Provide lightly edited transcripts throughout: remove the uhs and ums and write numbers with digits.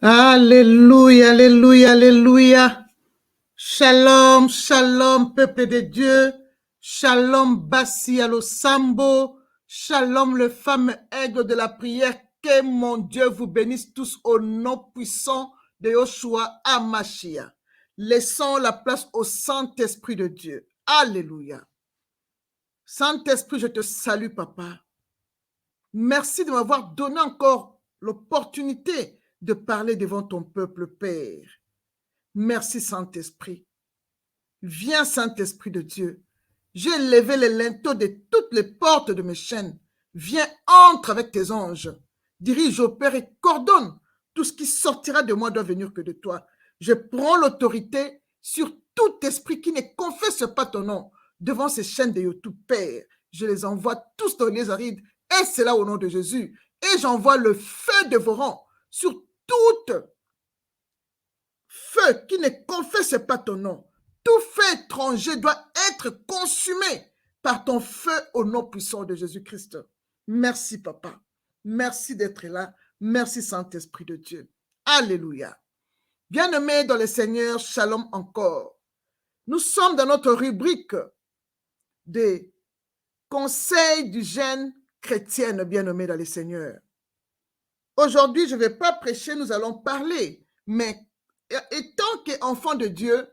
Alléluia, alléluia, alléluia. Shalom, shalom, peuple de Dieu. Shalom, Bassi Sambo. Shalom, le fameux aigle de la prière. Que mon Dieu vous bénisse tous au nom puissant de Yoshua Amashia. Laissons la place au Saint-Esprit de Dieu. Alléluia. Saint-Esprit, je te salue, papa. Merci de m'avoir donné encore l'opportunité de parler devant ton peuple, Père. Merci, Saint-Esprit. Viens, Saint-Esprit de Dieu. J'ai levé les linteaux de toutes les portes de mes chaînes. Viens, entre avec tes anges. Dirige, opère et coordonne. Tout ce qui sortira de moi doit venir que de toi. Je prends l'autorité sur tout esprit qui ne confesse pas ton nom devant ces chaînes de YouTube, Père. Je les envoie tous dans les arides, et c'est là au nom de Jésus. Et j'envoie le feu dévorant sur toute feu qui ne confesse pas ton nom. Tout feu étranger doit être consumé par ton feu au nom puissant de Jésus-Christ. Merci, papa. Merci d'être là. Merci, Saint-Esprit de Dieu. Alléluia. Bien-aimés dans le Seigneur, shalom encore. Nous sommes dans notre rubrique des conseils d'hygiène chrétienne, bien-aimés dans le Seigneur. Aujourd'hui, je ne vais pas prêcher, nous allons parler, mais étant qu'enfants de Dieu,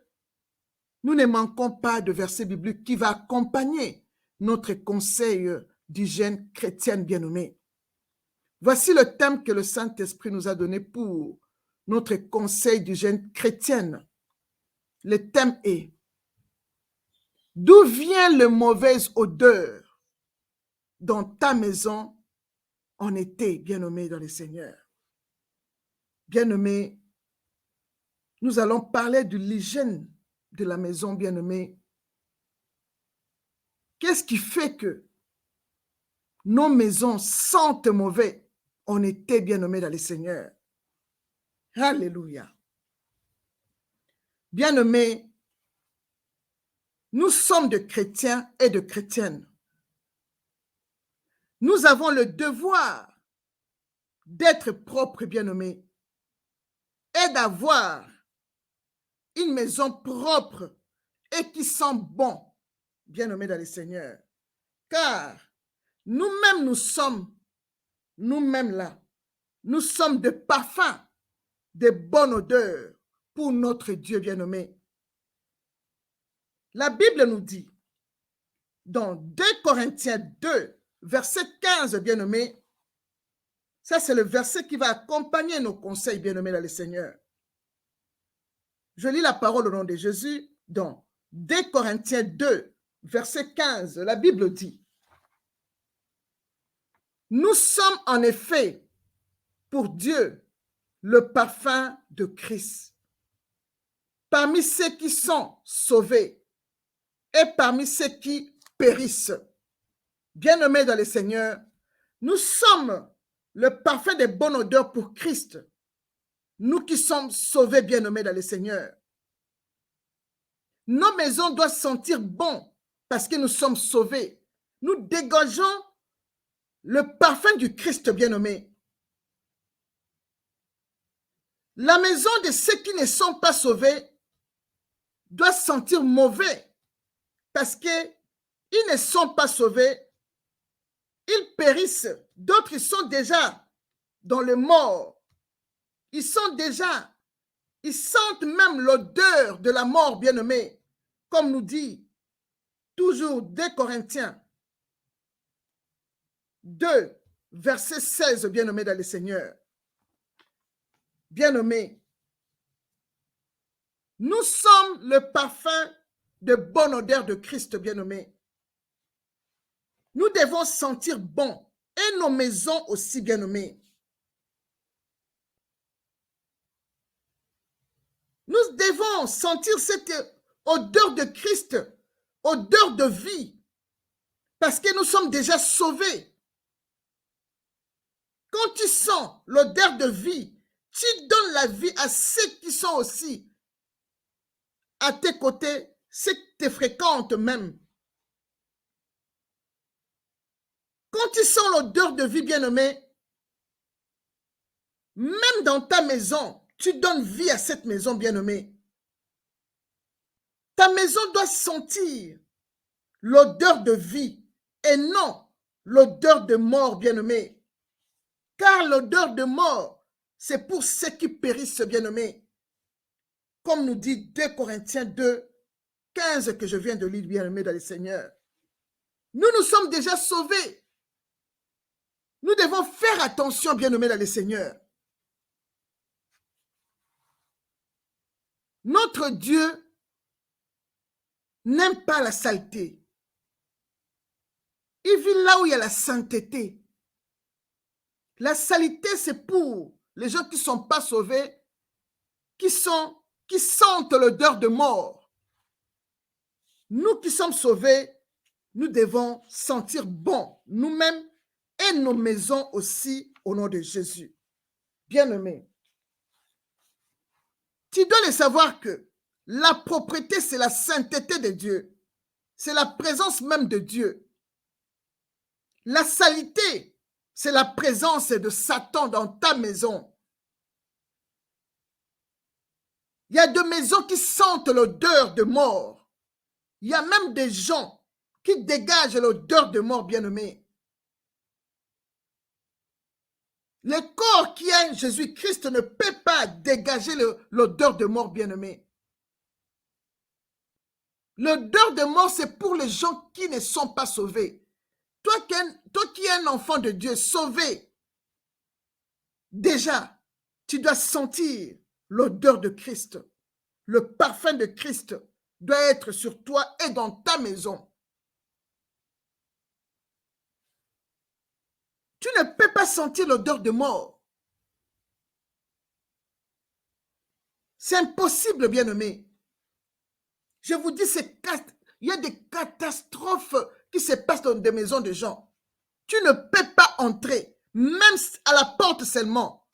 nous ne manquons pas de versets bibliques qui va accompagner notre conseil d'hygiène chrétienne bien-aimée. Voici le thème que le Saint-Esprit nous a donné pour notre conseil d'hygiène chrétienne. Le thème est « D'où vient la mauvaise odeur dans ta maison en été, bien-aimé dans le Seigneur ?» Bien-aimé, nous allons parler de l'hygiène de la maison, bien-aimé. Qu'est-ce qui fait que nos maisons sentent mauvais en été, bien-aimé dans le Seigneur? Alléluia. Bien-aimé, nous sommes de chrétiens et de chrétiennes. Nous avons le devoir d'être propres, bien-aimés, et d'avoir une maison propre et qui sent bon, bien-aimés dans le Seigneur. Car nous-mêmes, nous sommes là. Nous sommes de parfums, de bonne odeur pour notre Dieu bien-aimé. La Bible nous dit, dans 2 Corinthiens 2, verset 15, bien-aimé, ça c'est le verset qui va accompagner nos conseils, bien-aimés dans le Seigneur. Je lis la parole au nom de Jésus dans 2 Corinthiens 2, verset 15. La Bible dit, « Nous sommes en effet pour Dieu le parfum de Christ, parmi ceux qui sont sauvés et parmi ceux qui périssent. » Bien-aimés dans le Seigneur, nous sommes le parfum de bonne odeur pour Christ, nous qui sommes sauvés, bien-aimés dans le Seigneur. Nos maisons doivent sentir bon parce que nous sommes sauvés. Nous dégageons le parfum du Christ, bien-aimé. La maison de ceux qui ne sont pas sauvés doit sentir mauvais parce qu'ils ne sont pas sauvés, ils périssent. D'autres, ils sont déjà dans le mort. Ils sentent même l'odeur de la mort, bien-aimé, comme nous dit toujours 2 Corinthiens 2, verset 16, bien-aimé dans le Seigneur. Bien-aimé, nous sommes le parfum de bonne odeur de Christ, bien-aimé. Nous devons sentir bon et nos maisons aussi, bien-aimées. Nous devons sentir cette odeur de Christ, odeur de vie, parce que nous sommes déjà sauvés. Quand tu sens l'odeur de vie, tu donnes la vie à ceux qui sont aussi à tes côtés, ceux qui te fréquentent même. Quand tu sens l'odeur de vie, bien-aimé, même dans ta maison, tu donnes vie à cette maison, bien-aimé. Ta maison doit sentir l'odeur de vie et non l'odeur de mort, bien-aimé. Car l'odeur de mort, c'est pour ceux qui périssent, bien-aimé. Comme nous dit 2 Corinthiens 2, 15 que je viens de lire, bien-aimé dans le Seigneur. Nous sommes déjà sauvés. Nous devons faire attention, bien-aimé dans le Seigneur. Notre Dieu n'aime pas la saleté. Il vit là où il y a la sainteté. La saleté, c'est pour les gens qui ne sont pas sauvés, qui sentent l'odeur de mort. Nous qui sommes sauvés, nous devons sentir bon, nous-mêmes et nos maisons aussi, au nom de Jésus. Bien-aimé, tu dois le savoir que la propreté, c'est la sainteté de Dieu. C'est la présence même de Dieu. La saleté, c'est la présence de Satan dans ta maison. Il y a des maisons qui sentent l'odeur de mort. Il y a même des gens qui dégagent l'odeur de mort, bien-aimé. Le corps qui est Jésus-Christ ne peut pas dégager l'odeur de mort, bien-aimé. L'odeur de mort, c'est pour les gens qui ne sont pas sauvés. Toi qui es un enfant de Dieu, sauvé, déjà, tu dois sentir l'odeur de Christ. Le parfum de Christ doit être sur toi et dans ta maison. Tu ne peux pas sentir l'odeur de mort. C'est impossible, bien-aimé. Je vous dis, il y a des catastrophes qui se passent dans des maisons de gens. Tu ne peux pas entrer, même à la porte seulement.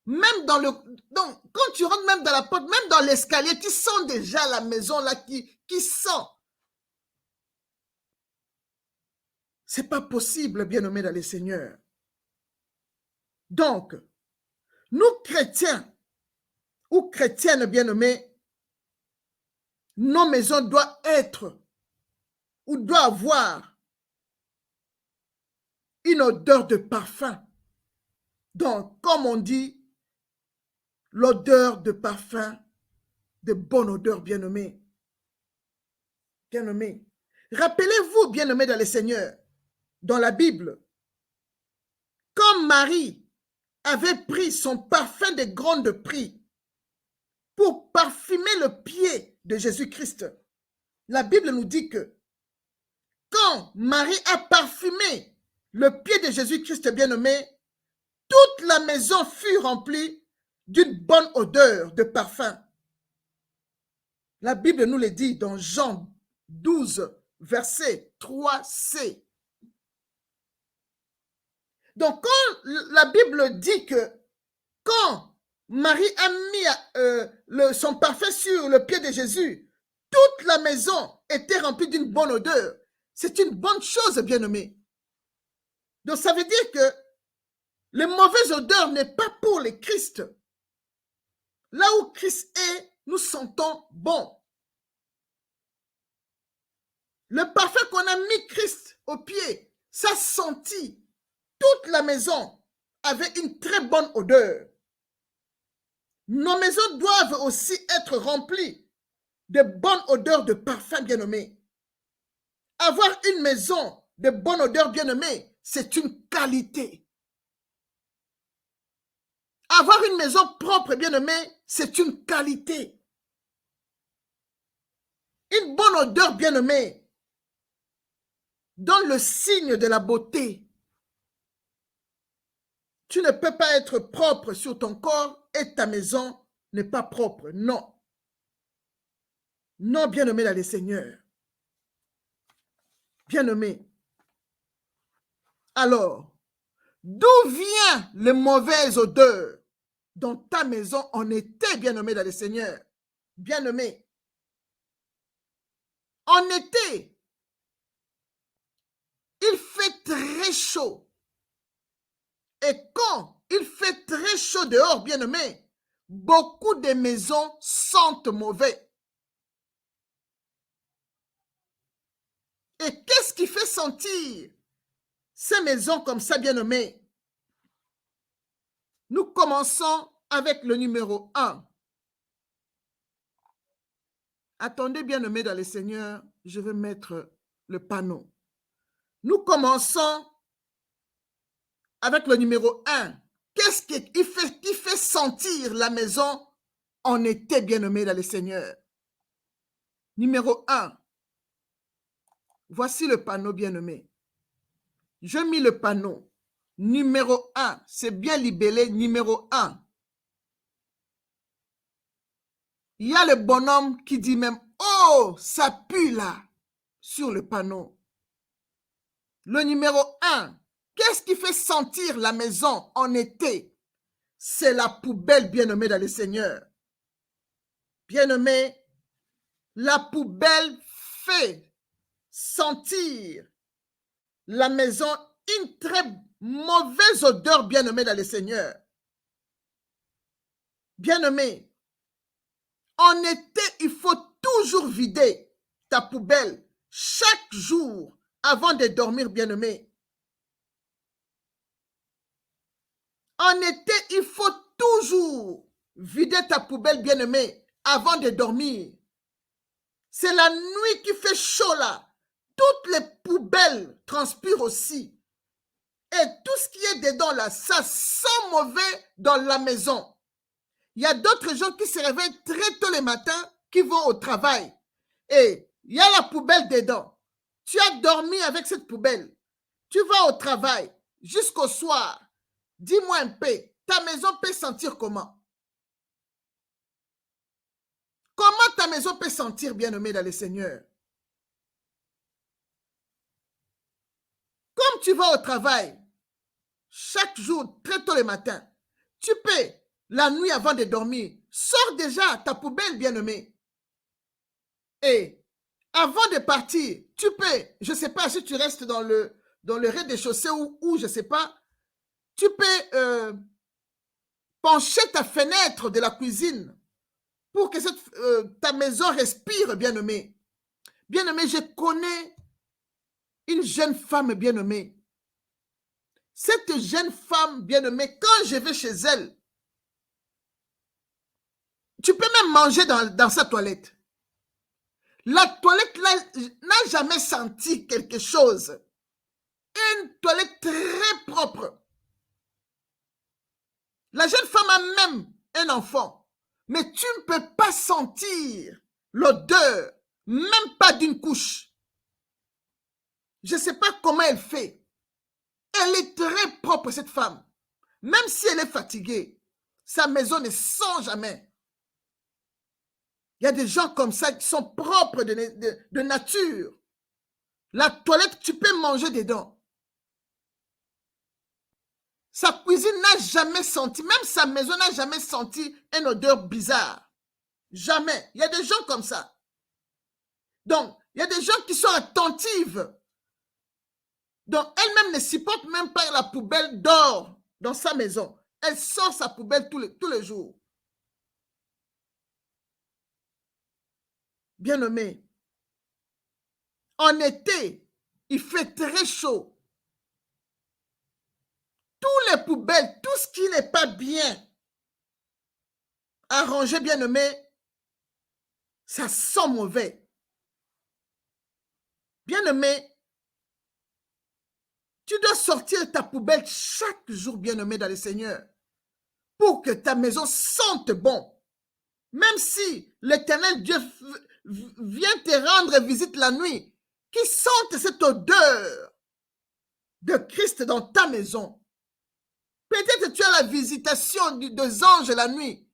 Même quand tu rentres même dans la porte, même dans l'escalier, tu sens déjà la maison là qui sent. C'est pas possible, bien-aimé dans le Seigneur. Donc, nous chrétiens ou chrétiennes bien-aimées, nos maisons doivent être ou doivent avoir une odeur de parfum. Donc, comme on dit, l'odeur de parfum, de bonne odeur, bien-aimé. Bien-aimé. Rappelez-vous, bien-aimé dans le Seigneur, dans la Bible, comme Marie avait pris son parfum de grande prix pour parfumer le pied de Jésus-Christ. La Bible nous dit que quand Marie a parfumé le pied de Jésus-Christ bien-aimé, toute la maison fut remplie d'une bonne odeur de parfum. La Bible nous le dit dans Jean 12, verset 3c. Donc, quand la Bible dit que quand Marie a mis son parfum sur le pied de Jésus, toute la maison était remplie d'une bonne odeur. C'est une bonne chose, bien-aimé. Donc, ça veut dire que les mauvaises odeurs n'est pas pour le Christ. Là où Christ est, nous sentons bon. Le parfum qu'on a mis Christ au pied, ça sentit. Toute la maison avait une très bonne odeur. Nos maisons doivent aussi être remplies de bonnes odeurs de parfum, bien-aimé. Avoir une maison de bonne odeur, bien-aimé, c'est une qualité. Avoir une maison propre, bien-aimé, c'est une qualité. Une bonne odeur, bien-aimé, donne le signe de la beauté. Tu ne peux pas être propre sur ton corps et ta maison n'est pas propre. Non. Non, bien-aimé dans le Seigneur. Bien-aimé. Alors, d'où vient les mauvaises odeurs dans ta maison en été, bien-aimé dans le Seigneur? Bien-aimé. En été, il fait très chaud. Et quand il fait très chaud dehors, bien-aimé, beaucoup de maisons sentent mauvais. Et qu'est-ce qui fait sentir ces maisons comme ça, bien-aimés? Nous commençons avec le numéro 1. Attendez, bien-aimés dans le Seigneur, je vais mettre le panneau. Nous commençons avec le numéro 1. Qu'est-ce qui fait sentir la maison en été, bien-aimés dans le Seigneur? Numéro 1. Voici le panneau, bien-aimé. Je mis le panneau. Numéro 1. C'est bien libellé, numéro 1. Il y a le bonhomme qui dit même, oh, ça pue là, sur le panneau. Le numéro 1, qu'est-ce qui fait sentir la maison en été? C'est la poubelle, bien-aimée dans le Seigneur. Bien-aimé, la poubelle fait sentir la maison une très mauvaise odeur, bien-aimé dans le Seigneur. Bien-aimé, en été, il faut toujours vider ta poubelle chaque jour avant de dormir, bien-aimé. En été, il faut toujours vider ta poubelle, bien-aimé, avant de dormir. C'est la nuit qui fait chaud là. Toutes les poubelles transpirent aussi. Et tout ce qui est dedans là, ça sent mauvais dans la maison. Il y a d'autres gens qui se réveillent très tôt le matin, qui vont au travail. Et il y a la poubelle dedans. Tu as dormi avec cette poubelle. Tu vas au travail jusqu'au soir. Dis-moi un peu, ta maison peut sentir comment? Comment ta maison peut sentir, bien-aimé dans le Seigneur? Comme tu vas au travail, chaque jour, très tôt le matin, tu peux, la nuit avant de dormir, sors déjà ta poubelle, bien-aimé. Et avant de partir, tu peux, je ne sais pas si tu restes dans le rez-de-chaussée ou je ne sais pas, tu peux pencher ta fenêtre de la cuisine pour que ta maison respire, bien-aimé. Bien-aimé, je connais une jeune femme bien-aimée. Cette jeune femme bien-aimée, quand je vais chez elle, tu peux même manger dans sa toilette. La toilette n'a jamais senti quelque chose. Une toilette très propre. La jeune femme a même un enfant. Mais tu ne peux pas sentir l'odeur, même pas d'une couche. Je ne sais pas comment elle fait. Elle est très propre, cette femme. Même si elle est fatiguée, sa maison ne sent jamais. Il y a des gens comme ça qui sont propres de nature. La toilette, tu peux manger dedans. Sa cuisine n'a jamais senti, même sa maison n'a jamais senti une odeur bizarre. Jamais. Il y a des gens comme ça. Donc, il y a des gens qui sont attentives. Donc, elle-même ne supporte même pas la poubelle d'or dans sa maison. Elle sort sa poubelle tous les jours. Bien-aimé, en été, il fait très chaud. Tous les poubelles, tout ce qui n'est pas bien arrangé, bien-aimé, ça sent mauvais. Bien-aimé, tu dois sortir ta poubelle chaque jour, bien-aimé dans le Seigneur, pour que ta maison sente bon. Même si l'Éternel Dieu vient te rendre visite la nuit, qu'il sente cette odeur de Christ dans ta maison. Peut-être que tu as la visitation des anges la nuit.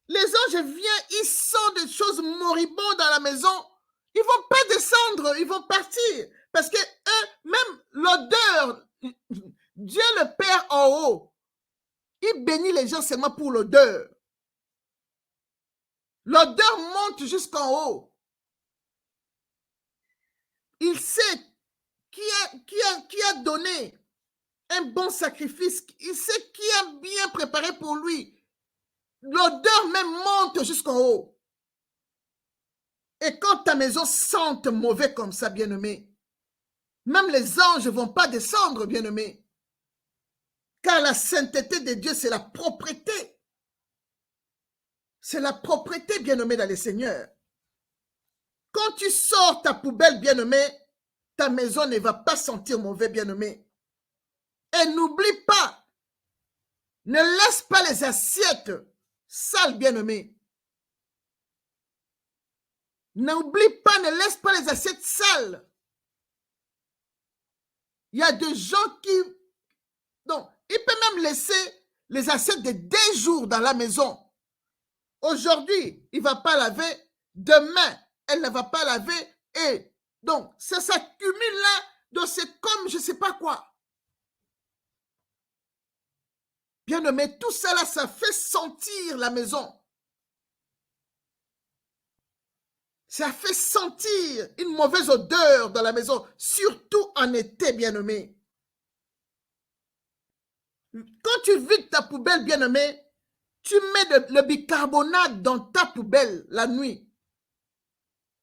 Les anges viennent, ils sentent des choses moribondes dans la maison. Ils ne vont pas descendre, ils vont partir. Parce que eux, même l'odeur, Dieu le Père en haut, il bénit les gens seulement pour l'odeur. L'odeur monte jusqu'en haut. Il sait qui a donné un bon sacrifice. Il sait qui a bien préparé pour lui l'odeur même monte jusqu'en haut. Et quand ta maison sente mauvais comme ça, bien-aimé, même les anges ne vont pas descendre, bien-aimé. Car la sainteté de Dieu, c'est la propreté. C'est la propreté, bien-aimé, dans le Seigneur. Quand tu sors ta poubelle, bien-aimé, ta maison ne va pas sentir mauvais, bien-aimé. Et n'oublie pas, ne laisse pas les assiettes sales, bien-aimé. N'oublie pas, ne laisse pas les assiettes sales. Il y a des gens qui... Donc, il peut même laisser les assiettes de 2 jours dans la maison. Aujourd'hui, il ne va pas laver. Demain, elle ne va pas laver. Et donc, ça s'accumule là. Donc, c'est comme je ne sais pas quoi. Bien-aimé, tout ça là, ça fait sentir la maison. Ça fait sentir une mauvaise odeur dans la maison, surtout en été, bien-aimé. Quand tu vides ta poubelle, bien-aimé, tu mets le bicarbonate dans ta poubelle la nuit.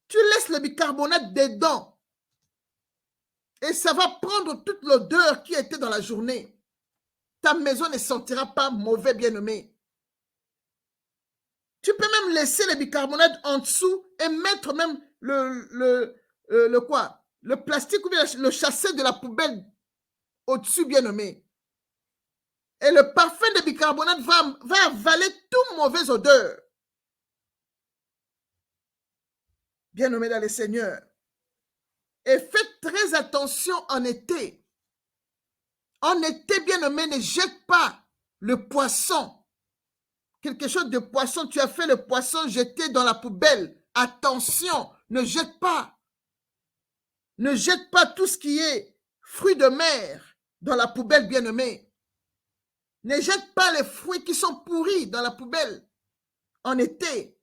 Tu laisses le bicarbonate dedans. Et ça va prendre toute l'odeur qui était dans la journée. Ta maison ne sentira pas mauvais, bien-aimé. Tu peux même laisser le bicarbonate en dessous et mettre même le plastique ou bien le chasser de la poubelle au-dessus, bien-aimé. Et le parfum de bicarbonate va avaler toute mauvaise odeur. Bien-aimé dans le Seigneur. Et faites très attention en été. En été, bien-aimé, ne jette pas le poisson. Quelque chose de poisson, tu as fait le poisson jeté dans la poubelle. Attention, ne jette pas. Ne jette pas tout ce qui est fruits de mer dans la poubelle, bien-aimé. Ne jette pas les fruits qui sont pourris dans la poubelle en été.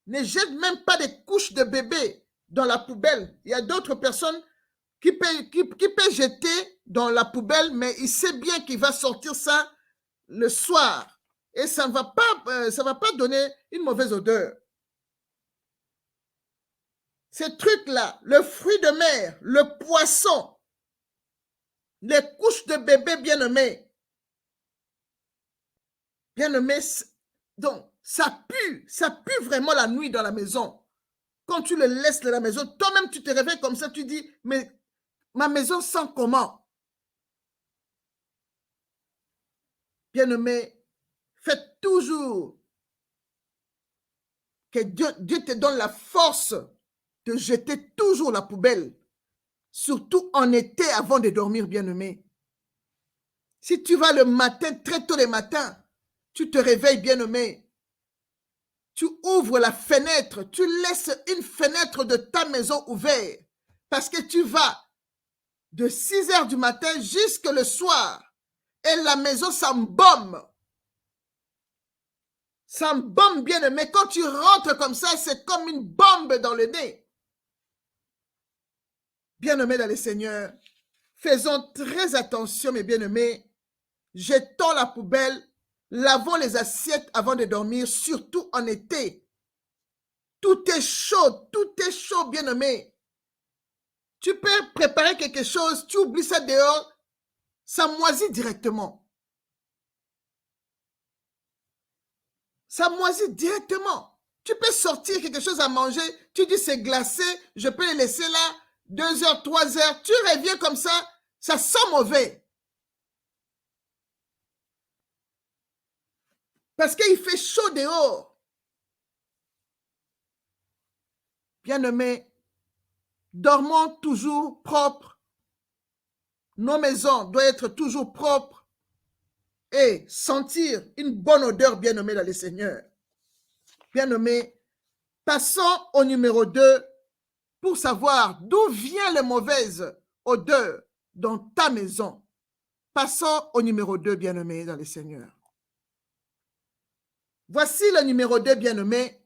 Ne jette même pas des couches de bébé dans la poubelle. Il y a d'autres personnes qui peut jeter dans la poubelle, mais il sait bien qu'il va sortir ça le soir. Et ça ne va pas donner une mauvaise odeur. Ces trucs-là, le fruit de mer, le poisson, les couches de bébé bien-aimés. Bien-aimés, donc, ça pue vraiment la nuit dans la maison. Quand tu le laisses dans la maison, toi-même tu te réveilles comme ça, tu dis, mais ma maison sent comment? Bien-aimé, faites toujours que Dieu te donne la force de jeter toujours la poubelle, surtout en été avant de dormir, bien-aimé. Si tu vas le matin, très tôt le matin, tu te réveilles, bien-aimé, tu ouvres la fenêtre, tu laisses une fenêtre de ta maison ouverte, parce que tu vas de 6 heures du matin jusqu'au soir, et la maison s'embaume. S'embaume, bien-aimé. Quand tu rentres comme ça, c'est comme une bombe dans le nez. Bien-aimés dans le Seigneur, faisons très attention, mes bien-aimés. Jetons la poubelle, lavons les assiettes avant de dormir, surtout en été. Tout est chaud, bien-aimé. Tu peux préparer quelque chose, tu oublies ça dehors, ça moisit directement. Ça moisit directement. Tu peux sortir quelque chose à manger, tu dis c'est glacé, je peux le laisser là, 2 heures, 3 heures, tu reviens comme ça sent mauvais. Parce qu'il fait chaud dehors. Bien-aimés, dormons toujours propres. Nos maisons doivent être toujours propres et sentir une bonne odeur, bien-aimés dans le Seigneur. Bien-aimés, passons au numéro 2 pour savoir d'où vient les mauvaises odeurs dans ta maison. Passons au numéro 2, bien-aimés dans le Seigneur. Voici le numéro 2, bien-aimés.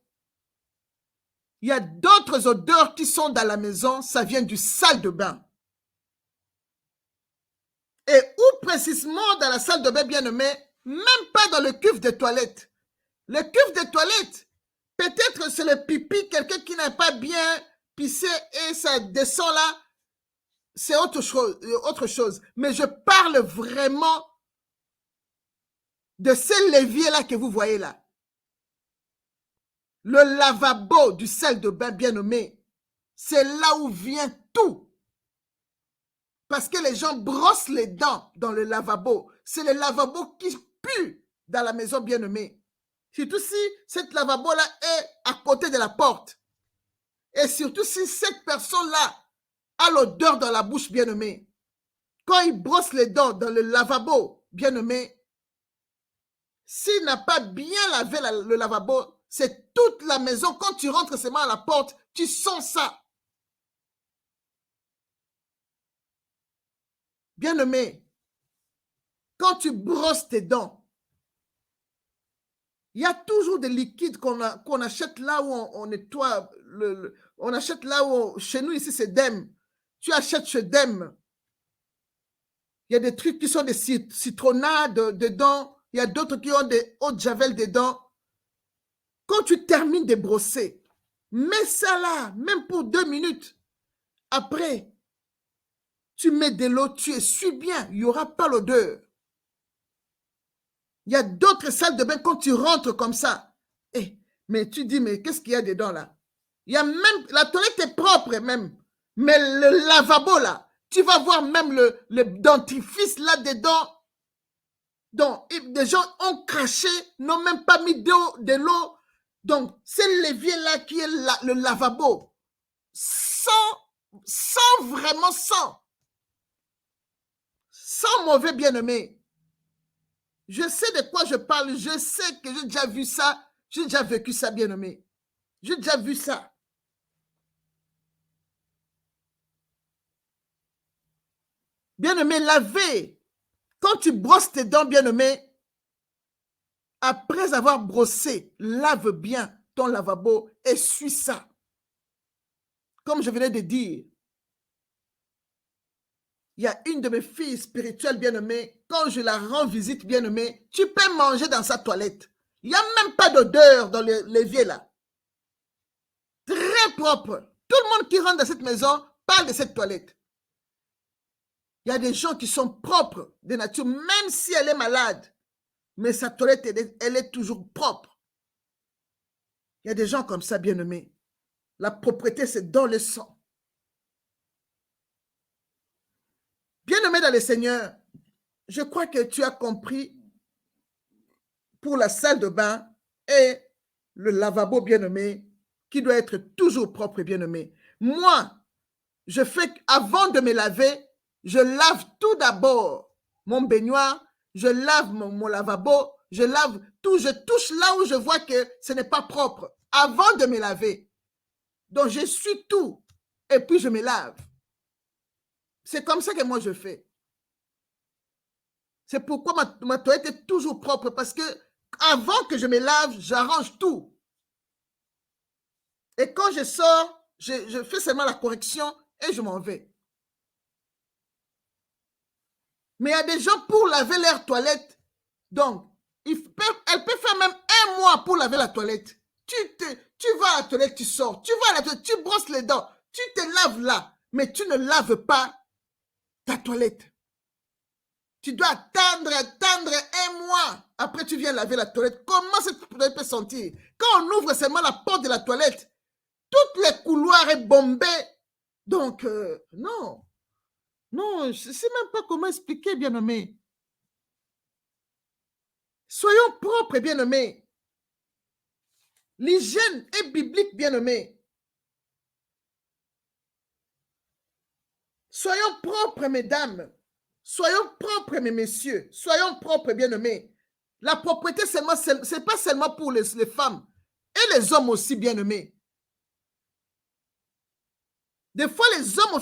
Il y a d'autres odeurs qui sont dans la maison, ça vient du salle de bain. Et où précisément dans la salle de bain, bien-aimé, même pas dans le cuve de toilette. Le cuve des toilettes, peut-être c'est le pipi, quelqu'un qui n'a pas bien pissé et ça descend là, c'est autre chose. Mais je parle vraiment de ces leviers-là que vous voyez là. Le lavabo du sel de bain bien-nommé, c'est là où vient tout. Parce que les gens brossent les dents dans le lavabo. C'est le lavabo qui pue dans la maison bien-nommée. Surtout si cette lavabo-là est à côté de la porte. Et surtout si cette personne-là a l'odeur dans la bouche bien-nommée. Quand il brosse les dents dans le lavabo bien-nommé, s'il n'a pas bien lavé le lavabo, c'est toute la maison. Quand tu rentres seulement à la porte, tu sens ça. Bien-aimé, quand tu brosses tes dents, il y a toujours des liquides qu'on achète là où on nettoie. On achète là où, chez nous ici, c'est Dem. Tu achètes chez Dem. Il y a des trucs qui sont des citronnades dedans. Il y a d'autres qui ont des eau de javel dedans. Quand tu termines de brosser, mets ça là, même pour 2 minutes. Après, tu mets de l'eau, tu essuies bien. Il n'y aura pas l'odeur. Il y a d'autres salles de bain quand tu rentres comme ça. Mais tu dis, mais qu'est-ce qu'il y a dedans là? Il y a même, la toilette est propre même. Mais le lavabo là, tu vas voir même le dentifrice là-dedans. Donc, des gens ont craché, n'ont même pas mis de l'eau. Donc, c'est l'évier-là qui est le lavabo. Sans vraiment sans mauvais bien-aimé. Je sais de quoi je parle, je sais que j'ai déjà vu ça, j'ai déjà vécu ça, bien-aimé. J'ai déjà vu ça. Bien-aimé, laver. Quand tu brosses tes dents, bien-aimé, après avoir brossé, lave bien ton lavabo, essuie ça. Comme je venais de dire, il y a une de mes filles spirituelles bien-aimées, quand je la rends visite bien-aimée, tu peux manger dans sa toilette. Il n'y a même pas d'odeur dans l'évier là. Très propre. Tout le monde qui rentre dans cette maison parle de cette toilette. Il y a des gens qui sont propres de nature, même si elle est malade. Mais sa toilette, elle est toujours propre. Il y a des gens comme ça, bien-aimés. La propreté, c'est dans le sang. Bien-aimé dans le Seigneur, je crois que tu as compris pour la salle de bain et le lavabo, bien-aimé, qui doit être toujours propre, bien-aimé. Moi, je fais avant de me laver, je lave tout d'abord mon baignoire, je lave mon lavabo, je lave tout, je touche là où je vois que ce n'est pas propre avant de me laver. Donc, je suis tout et puis je me lave. C'est comme ça que moi je fais. C'est pourquoi ma toilette est toujours propre parce que avant que je me lave, j'arrange tout. Et quand je sors, je fais seulement la correction et je m'en vais. Mais il y a des gens pour laver leur toilette. Donc, elle peut faire même 1 mois pour laver la toilette. Tu vas à la toilette, tu sors. Tu vas à la toilette, tu brosses les dents. Tu te laves là. Mais tu ne laves pas ta toilette. Tu dois attendre 1 mois. Après, tu viens laver la toilette. Comment cette toilette peut sentir? Quand on ouvre seulement la porte de la toilette, tous les couloirs sont bombés. Donc, non. Non, je ne sais même pas comment expliquer, bien-aimé. Soyons propres, bien-aimés. L'hygiène est biblique, bien-aimés. Soyons propres, mesdames. Soyons propres, mes messieurs. Soyons propres, bien-aimés. La propreté, ce n'est pas seulement pour les femmes. Et les hommes aussi, bien-aimés. Des fois, les hommes,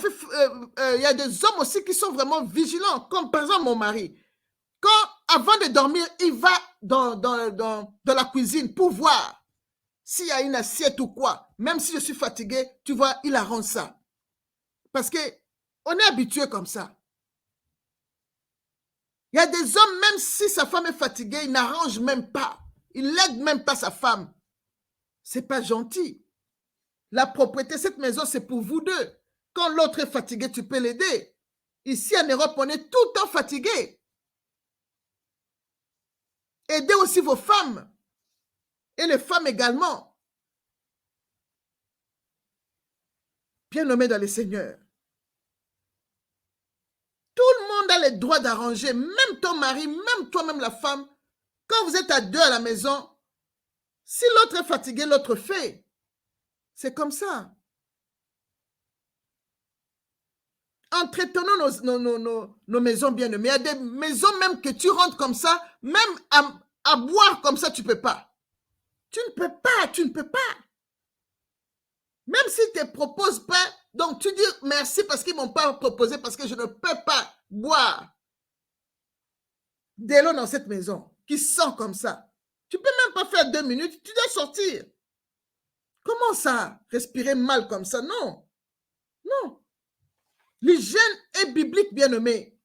il y a des hommes aussi qui sont vraiment vigilants. Comme par exemple mon mari. Avant de dormir, il va dans la cuisine pour voir s'il y a une assiette ou quoi. Même si je suis fatigué, tu vois, il arrange ça. Parce qu'on est habitué comme ça. Il y a des hommes, même si sa femme est fatiguée, il n'arrange même pas. Il n'aide même pas sa femme. C'est pas gentil. La propriété, cette maison, c'est pour vous deux. Quand l'autre est fatigué, tu peux l'aider. Ici, en Europe, on est tout le temps fatigué. Aidez aussi vos femmes. Et les femmes également. Bien-aimés dans le Seigneur. Tout le monde a le droit d'arranger, même ton mari, même toi-même la femme. Quand vous êtes à deux à la maison, si l'autre est fatigué, l'autre fait. C'est comme ça. Entretenons nos maisons bien-aimées. Il y a des maisons même que tu rentres comme ça, même à boire comme ça, tu ne peux pas. Tu ne peux pas, tu ne peux pas. Même s'ils ne te proposent pas, donc tu dis merci parce qu'ils ne m'ont pas proposé, parce que je ne peux pas boire de l'eau dans cette maison qui sent comme ça. Tu ne peux même pas faire 2 minutes, tu dois sortir. Comment ça, respirer mal comme ça? Non, non. L'hygiène est biblique, bien-aimé.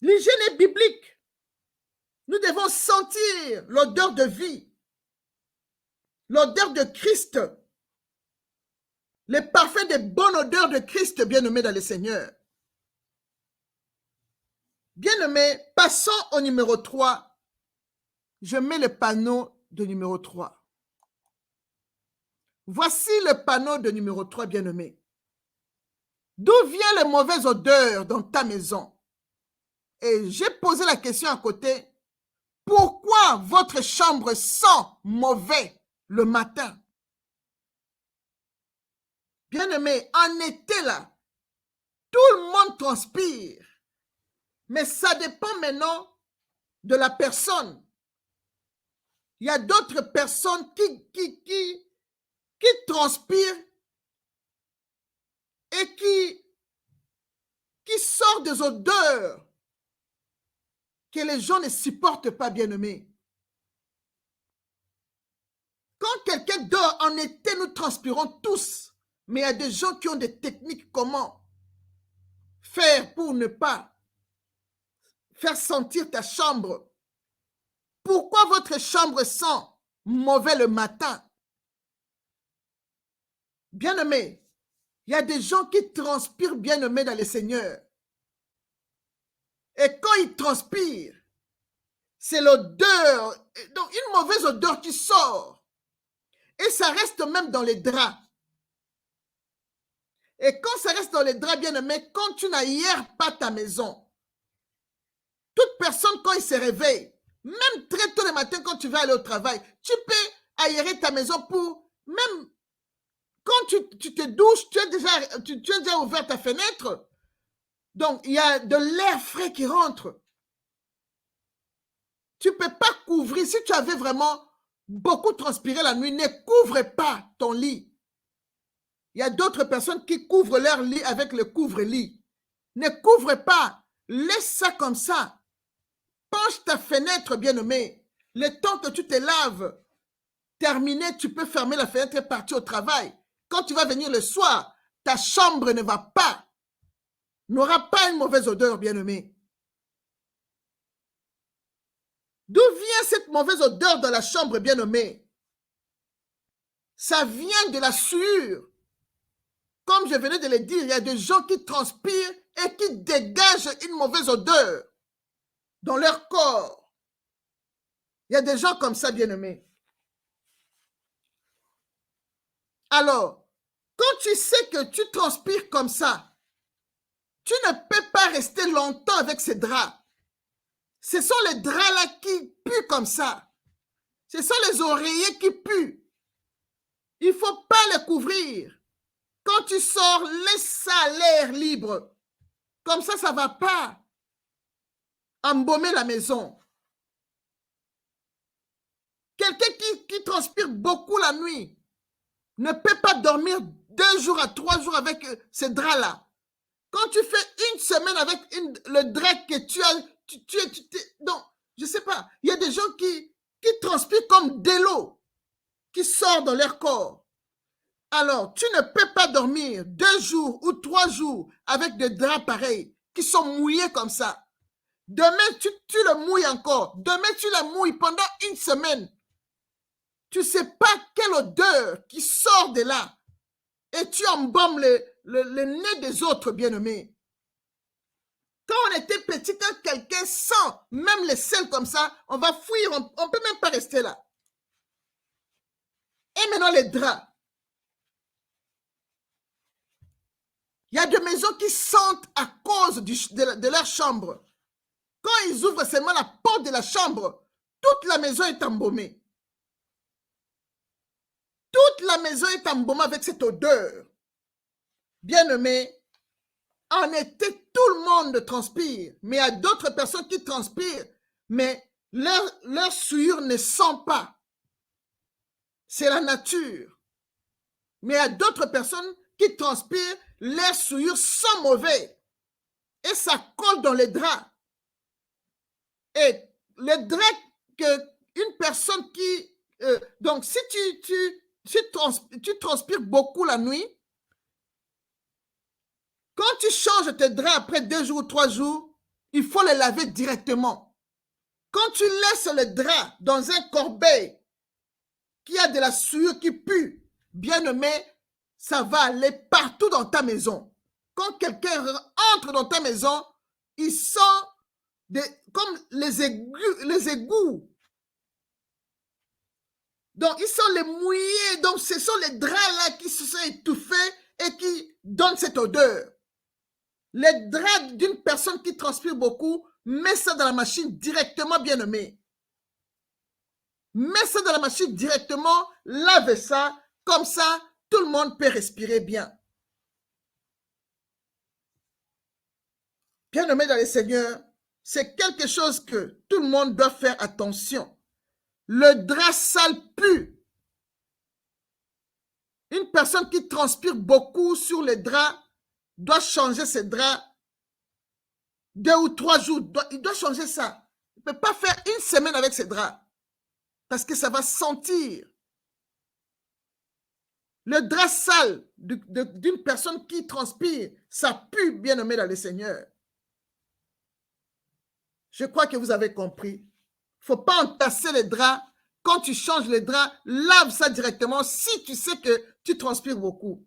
L'hygiène est biblique. Nous devons sentir l'odeur de vie, l'odeur de Christ, le parfum de bonne odeur de Christ, bien-aimé dans le Seigneur. Bien-aimé, passons au numéro 3. Je mets le panneau de numéro 3. Voici le panneau de numéro 3, bien-aimé. D'où vient la mauvaise odeur dans ta maison? Et j'ai posé la question à côté. Pourquoi votre chambre sent mauvais le matin? Bien-aimé, en été là, tout le monde transpire. Mais ça dépend maintenant de la personne. Il y a d'autres personnes qui transpirent et qui sortent des odeurs que les gens ne supportent pas, bien-aimés. Quand quelqu'un dort en été, nous transpirons tous. Mais il y a des gens qui ont des techniques comment faire pour ne pas faire sentir ta chambre. Pourquoi votre chambre sent mauvais le matin? Bien-aimés, il y a des gens qui transpirent, bien-aimés dans le Seigneur. Et quand ils transpirent, c'est l'odeur, donc une mauvaise odeur qui sort. Et ça reste même dans les draps. Et quand ça reste dans les draps, bien-aimés, quand tu n'aères pas ta maison, toute personne, quand il se réveille, même très tôt le matin, quand tu vas aller au travail, tu peux aérer ta maison pour, même quand tu te douches, tu as déjà ouvert ta fenêtre. Donc, il y a de l'air frais qui rentre. Tu ne peux pas couvrir. Si tu avais vraiment beaucoup transpiré la nuit, ne couvre pas ton lit. Il y a d'autres personnes qui couvrent leur lit avec le couvre-lit. Ne couvre pas. Laisse ça comme ça. Penche ta fenêtre, bien-aimé. Le temps que tu te laves, terminé, tu peux fermer la fenêtre et partir au travail. Quand tu vas venir le soir, ta chambre ne va pas, n'aura pas une mauvaise odeur, bien-aimé. D'où vient cette mauvaise odeur dans la chambre, bien-aimé? Ça vient de la sueur. Comme je venais de le dire, il y a des gens qui transpirent et qui dégagent une mauvaise odeur dans leur corps. Il y a des gens comme ça, bien-aimés. Alors, quand tu sais que tu transpires comme ça, tu ne peux pas rester longtemps avec ces draps. Ce sont les draps-là qui puent comme ça. Ce sont les oreillers qui puent. Il ne faut pas les couvrir. Quand tu sors, laisse ça à l'air libre. Comme ça ne va pas embaumer la maison. Quelqu'un qui transpire beaucoup la nuit ne peut pas dormir 2 jours à 3 jours avec ces draps-là. Quand tu fais une semaine avec le drap que tu as, donc, je ne sais pas, il y a des gens qui transpirent comme de l'eau qui sort dans leur corps. Alors, tu ne peux pas dormir 2 jours ou 3 jours avec des draps pareils qui sont mouillés comme ça. Demain, tu le mouilles encore. Demain, tu le mouilles pendant une semaine. Tu ne sais pas quelle odeur qui sort de là. Et tu embaumes le nez des autres, bien-aimés. Quand on était petit, quand quelqu'un sent même les sels comme ça, on va fuir, on ne peut même pas rester là. Et maintenant, les draps. Il y a des maisons qui sentent à cause de leur chambre. Quand ils ouvrent seulement la porte de la chambre, toute la maison est embaumée. Toute la maison est embaumée avec cette odeur. Bien-aimés, en été, tout le monde transpire, mais il y a d'autres personnes qui transpirent, mais leur souillure ne sent pas. C'est la nature. Mais il y a d'autres personnes qui transpirent, leur souillure sent mauvais. Et ça colle dans les draps. Et les draps qu'une personne qui... donc, si tu transpires beaucoup la nuit, quand tu changes tes draps après 2 jours ou 3 jours, il faut les laver directement. Quand tu laisses les draps dans un corbeil qui a de la souillure qui pue, bien aimé, ça va aller partout dans ta maison. Quand quelqu'un entre dans ta maison, il sent comme les égouts. Donc, ils sont les mouillés. Donc, ce sont les draps là qui se sont étouffés et qui donnent cette odeur. Les draps d'une personne qui transpire beaucoup, mets ça dans la machine directement, bien aimé. Mets ça dans la machine directement, lave ça, comme ça, tout le monde peut respirer bien. Bien aimé dans le Seigneur, c'est quelque chose que tout le monde doit faire attention. Le drap sale pue. Une personne qui transpire beaucoup sur les draps doit changer ses draps 2 ou 3 jours. Il doit changer ça. Il ne peut pas faire une semaine avec ses draps parce que ça va sentir. Le drap sale d'une personne qui transpire, ça pue, bien aimé dans le Seigneur. Je crois que vous avez compris. Il ne faut pas entasser les draps. Quand tu changes les draps, lave ça directement si tu sais que tu transpires beaucoup.